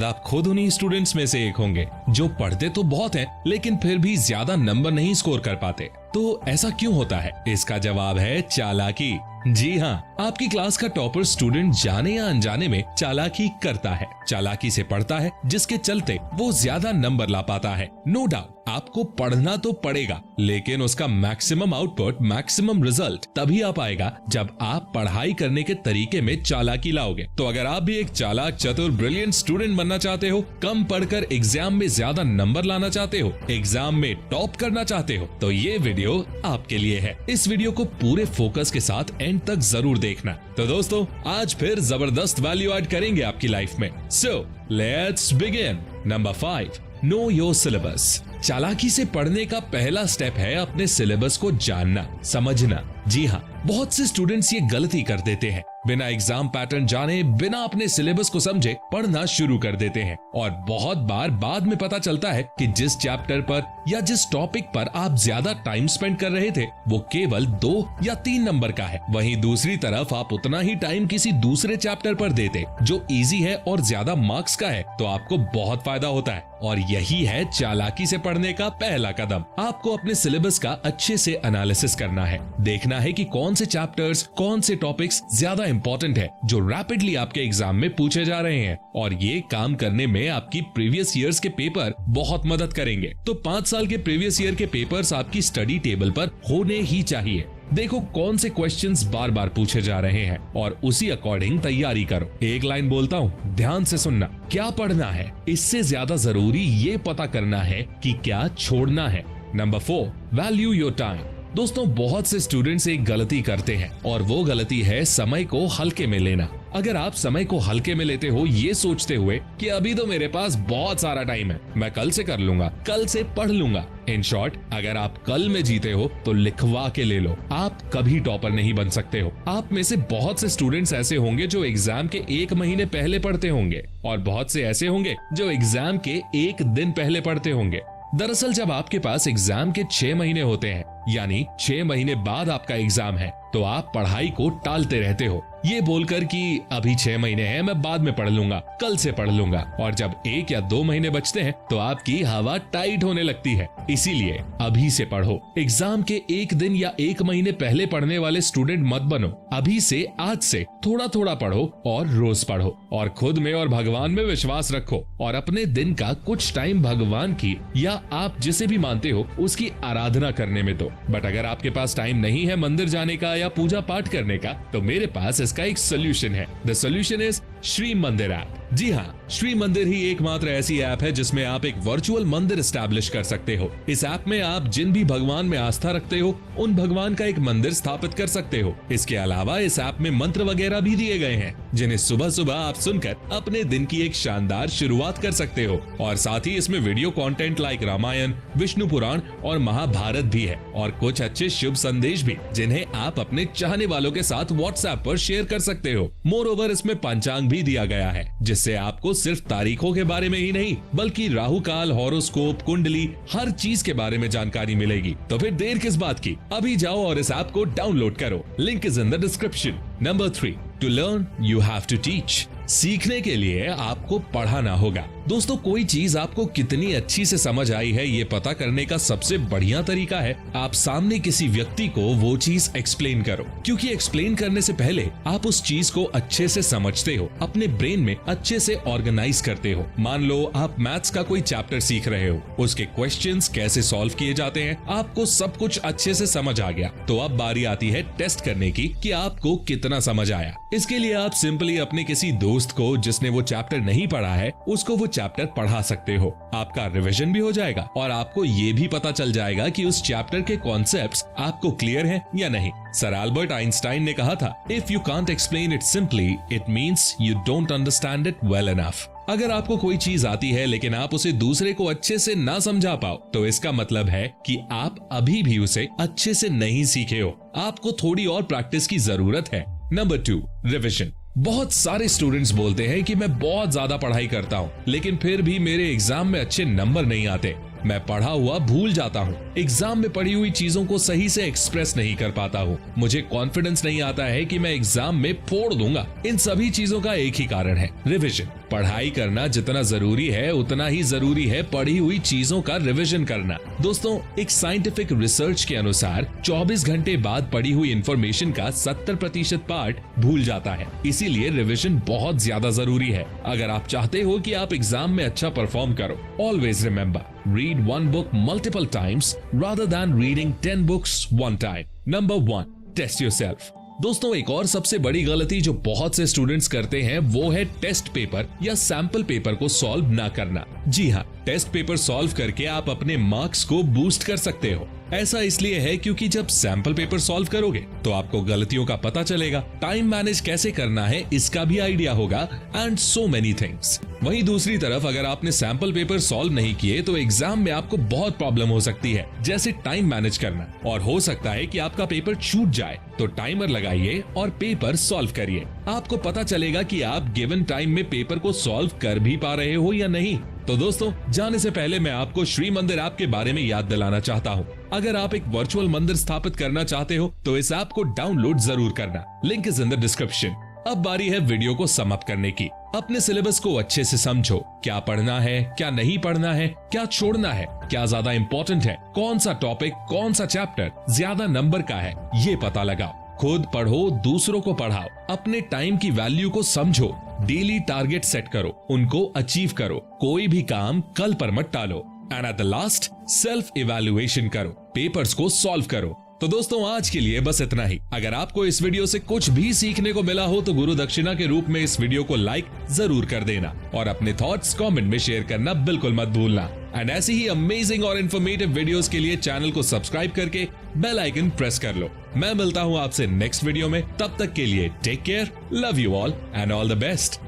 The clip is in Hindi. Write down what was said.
आप खुद उन्हीं स्टूडेंट्स में से एक होंगे जो पढ़ते तो बहुत हैं लेकिन फिर भी ज्यादा नंबर नहीं स्कोर कर पाते। तो ऐसा क्यों होता है? इसका जवाब है चालाकी। जी हाँ, आपकी क्लास का टॉपर स्टूडेंट जाने या अनजाने में चालाकी करता है, चालाकी से पढ़ता है, जिसके चलते वो ज्यादा नंबर ला पाता है। नो डाउट आपको पढ़ना तो पड़ेगा, लेकिन उसका मैक्सिमम आउटपुट, मैक्सिमम रिजल्ट तभी आ पाएगा जब आप पढ़ाई करने के तरीके में चालाकी लाओगे। तो अगर आप भी एक चालाक, चतुर, ब्रिलियंट स्टूडेंट बनना चाहते हो, कम पढ़कर एग्जाम में ज्यादा नंबर लाना चाहते हो, एग्जाम में टॉप करना चाहते हो, तो ये वीडियो आपके लिए है। इस वीडियो को पूरे फोकस के साथ एंड तक जरूर देखना। तो दोस्तों, आज फिर जबरदस्त वैल्यू ऐड करेंगे आपकी लाइफ में। So let's begin. Number 5, know your syllabus. चालाकी से पढ़ने का पहला स्टेप है अपने सिलेबस को जानना, समझना। जी हाँ, बहुत से स्टूडेंट्स ये गलती कर देते हैं, बिना एग्जाम पैटर्न जाने, बिना अपने सिलेबस को समझे पढ़ना शुरू कर देते हैं और बहुत बार बाद में पता चलता है कि जिस चैप्टर पर या जिस टॉपिक पर आप ज्यादा टाइम स्पेंड कर रहे थे वो केवल 2 या 3 नंबर का है। वहीं दूसरी तरफ आप उतना ही टाइम किसी दूसरे चैप्टर पर देते जो इजी है और ज्यादा मार्क्स का है, तो आपको बहुत फायदा होता है। और यही है चालाकी से पढ़ने का पहला कदम। आपको अपने सिलेबस का अच्छे से एनालिसिस करना है, देखना है कि कौन से चैप्टर्स, कौन से टॉपिक्स ज्यादा इंपॉर्टेंट है जो रैपिडली आपके एग्जाम में पूछे जा रहे हैं। और ये काम करने में आपकी प्रीवियस ईयर्स के पेपर बहुत मदद करेंगे। तो 5 साल के प्रीवियस ईयर के पेपर्स आपकी स्टडी टेबल पर होने ही चाहिए। देखो कौन से क्वेश्चंस बार बार पूछे जा रहे हैं और उसी अकॉर्डिंग तैयारी करो। एक लाइन बोलता हूँ, ध्यान से सुनना। क्या पढ़ना है, इससे ज्यादा जरूरी ये पता करना है कि क्या छोड़ना है। Number 4, value your time. दोस्तों, बहुत से स्टूडेंट्स एक गलती करते हैं और वो गलती है समय को हल्के में लेना। अगर आप समय को हल्के में लेते हो ये सोचते हुए कि अभी तो मेरे पास बहुत सारा टाइम है, मैं कल से कर लूंगा, कल से पढ़ लूंगा। इन शॉर्ट, अगर आप कल में जीते हो तो लिखवा के ले लो, आप कभी टॉपर नहीं बन सकते हो। आप में से बहुत से स्टूडेंट्स ऐसे होंगे जो एग्जाम के 1 महीने पहले पढ़ते होंगे और बहुत से ऐसे होंगे जो एग्जाम के 1 दिन पहले पढ़ते होंगे। दरअसल जब आपके पास एग्जाम के 6 महीने होते हैं, यानी 6 महीने बाद आपका एग्जाम है, तो आप पढ़ाई को टालते रहते हो, ये बोलकर कि अभी 6 महीने हैं, मैं बाद में पढ़ लूंगा, कल से पढ़ लूंगा। और जब 1 या 2 महीने बचते हैं तो आपकी हवा टाइट होने लगती है। इसीलिए अभी से पढ़ो। एग्जाम के 1 दिन या 1 महीने पहले पढ़ने वाले स्टूडेंट मत बनो। अभी से, आज से थोड़ा थोड़ा पढ़ो और रोज पढ़ो और खुद में और भगवान में विश्वास रखो और अपने दिन का कुछ टाइम भगवान की या आप जिसे भी मानते हो उसकी आराधना करने में दो। बट अगर आपके पास टाइम नहीं है मंदिर जाने का या पूजा पाठ करने का, तो मेरे पास इसका एक सोल्यूशन है। द सोल्यूशन इज श्री मंदिर ऐप। जी हाँ, श्री मंदिर ही एकमात्र ऐसी ऐप है जिसमें आप एक वर्चुअल मंदिर एस्टैब्लिश कर सकते हो। इस ऐप में आप जिन भी भगवान में आस्था रखते हो उन भगवान का एक मंदिर स्थापित कर सकते हो। इसके अलावा इस ऐप में मंत्र वगैरह भी दिए गए हैं जिन्हें सुबह सुबह आप सुनकर अपने दिन की एक शानदार शुरुआत कर सकते हो। और साथ ही इसमें video content like Ramayan, Vishnu Puran और महाभारत भी है और कुछ अच्छे शुभ संदेश भी जिन्हें आप अपने चाहने वालों के साथ व्हाट्सएप पर शेयर कर सकते हो। मोर ओवर इसमें पंचांग भी दिया गया है जिससे आपको सिर्फ तारीखों के बारे में ही नहीं बल्कि राहु काल, हॉरोस्कोप, कुंडली, हर चीज के बारे में जानकारी मिलेगी। तो फिर देर किस बात की, अभी जाओ और इस ऐप को डाउनलोड करो। Link is in the description. Number 3, to learn you have to teach. सीखने के लिए आपको पढ़ाना होगा। दोस्तों, कोई चीज आपको कितनी अच्छी से समझ आई है ये पता करने का सबसे बढ़िया तरीका है आप सामने किसी व्यक्ति को वो चीज एक्सप्लेन करो, क्योंकि एक्सप्लेन करने से पहले आप उस चीज को अच्छे से समझते हो, अपने ब्रेन में अच्छे से ऑर्गेनाइज करते हो। मान लो आप मैथ्स का कोई चैप्टर सीख रहे हो, उसके क्वेश्चंस कैसे सॉल्व किए जाते हैं आपको सब कुछ अच्छे से समझ आ गया। तो अब बारी आती है टेस्ट करने की कि आपको कितना समझ आया। इसके लिए आप सिंपली अपने किसी दोस्त को जिसने वो चैप्टर नहीं पढ़ा है उसको वो चैप्टर पढ़ा सकते हो। आपका रिवीजन भी हो जाएगा और आपको ये भी पता चल जाएगा कि उस चैप्टर के कॉन्सेप्ट्स आपको क्लियर हैं या नहीं। सर अल्बर्ट आइंस्टाइन ने कहा था, if you can't explain it simply it means you don't understand it well enough. अगर आपको कोई चीज आती है लेकिन आप उसे दूसरे को अच्छे से ना समझा पाओ तो इसका मतलब है कि आप अभी भी उसे अच्छे से नहीं सीखे हो, आपको थोड़ी और प्रैक्टिस की जरूरत है। Number 2, revision. बहुत सारे स्टूडेंट्स बोलते हैं कि मैं बहुत ज्यादा पढ़ाई करता हूँ लेकिन फिर भी मेरे एग्जाम में अच्छे नंबर नहीं आते। मैं पढ़ा हुआ भूल जाता हूँ, एग्जाम में पढ़ी हुई चीजों को सही से एक्सप्रेस नहीं कर पाता हूँ, मुझे कॉन्फिडेंस नहीं आता है कि मैं एग्जाम में फोड़ दूंगा। इन सभी चीजों का एक ही कारण है, रिविजन। पढ़ाई करना जितना जरूरी है उतना ही जरूरी है पढ़ी हुई चीजों का रिवीजन करना। दोस्तों, एक साइंटिफिक रिसर्च के अनुसार 24 घंटे बाद पढ़ी हुई इंफॉर्मेशन का 70% पार्ट भूल जाता है। इसीलिए रिवीजन बहुत ज्यादा जरूरी है अगर आप चाहते हो कि आप एग्जाम में अच्छा परफॉर्म करो। Always remember, read one book multiple times rather than reading 10 books one time. Number 1, test yourself. दोस्तों, एक और सबसे बड़ी गलती जो बहुत से स्टूडेंट्स करते हैं वो है टेस्ट पेपर या सैंपल पेपर को सॉल्व ना करना। जी हाँ, टेस्ट पेपर सॉल्व करके आप अपने मार्क्स को बूस्ट कर सकते हो। ऐसा इसलिए है क्योंकि जब सैंपल पेपर सॉल्व करोगे तो आपको गलतियों का पता चलेगा, टाइम मैनेज कैसे करना है इसका भी आइडिया होगा एंड सो मेनी थिंग्स। वहीं दूसरी तरफ अगर आपने सैंपल पेपर सॉल्व नहीं किए तो एग्जाम में आपको बहुत प्रॉब्लम हो सकती है, जैसे टाइम मैनेज करना, और हो सकता है कि आपका पेपर छूट जाए। तो टाइमर लगाइए और पेपर सॉल्व करिए। आपको पता चलेगा कि आप गिवन टाइम में पेपर को सॉल्व कर भी पा रहे हो या नहीं। तो दोस्तों, जाने से पहले मैं आपको श्री मंदिर ऐप के बारे में याद दिलाना चाहता हूँ। अगर आप एक वर्चुअल मंदिर स्थापित करना चाहते हो तो इस ऐप को डाउनलोड जरूर करना। Link is in the description. अब बारी है वीडियो को समअप करने की। अपने सिलेबस को अच्छे से समझो, क्या पढ़ना है, क्या नहीं पढ़ना है, क्या छोड़ना है, क्या ज्यादा इंपॉर्टेंट है, कौन सा टॉपिक, कौन सा चैप्टर ज्यादा नंबर का है, ये पता लगाओ। खुद पढ़ो, दूसरों को पढ़ाओ, अपने टाइम की वैल्यू को समझो, डेली टारगेट सेट करो, उनको अचीव करो, कोई भी काम कल पर मत टालो, and at the last self evaluation करो, पेपर्स को सॉल्व करो। तो दोस्तों, आज के लिए बस इतना ही। अगर आपको इस वीडियो से कुछ भी सीखने को मिला हो तो गुरु दक्षिणा के रूप में इस वीडियो को लाइक जरूर कर देना और अपने थॉट्स कमेंट में शेयर करना बिल्कुल मत भूलना। एंड ऐसी ही अमेजिंग और इन्फॉर्मेटिव वीडियोस के लिए चैनल को सब्सक्राइब करके बेल आइकन प्रेस कर लो। मैं मिलता हूं आपसे नेक्स्ट वीडियो में, तब तक के लिए take care, love you all and all the best.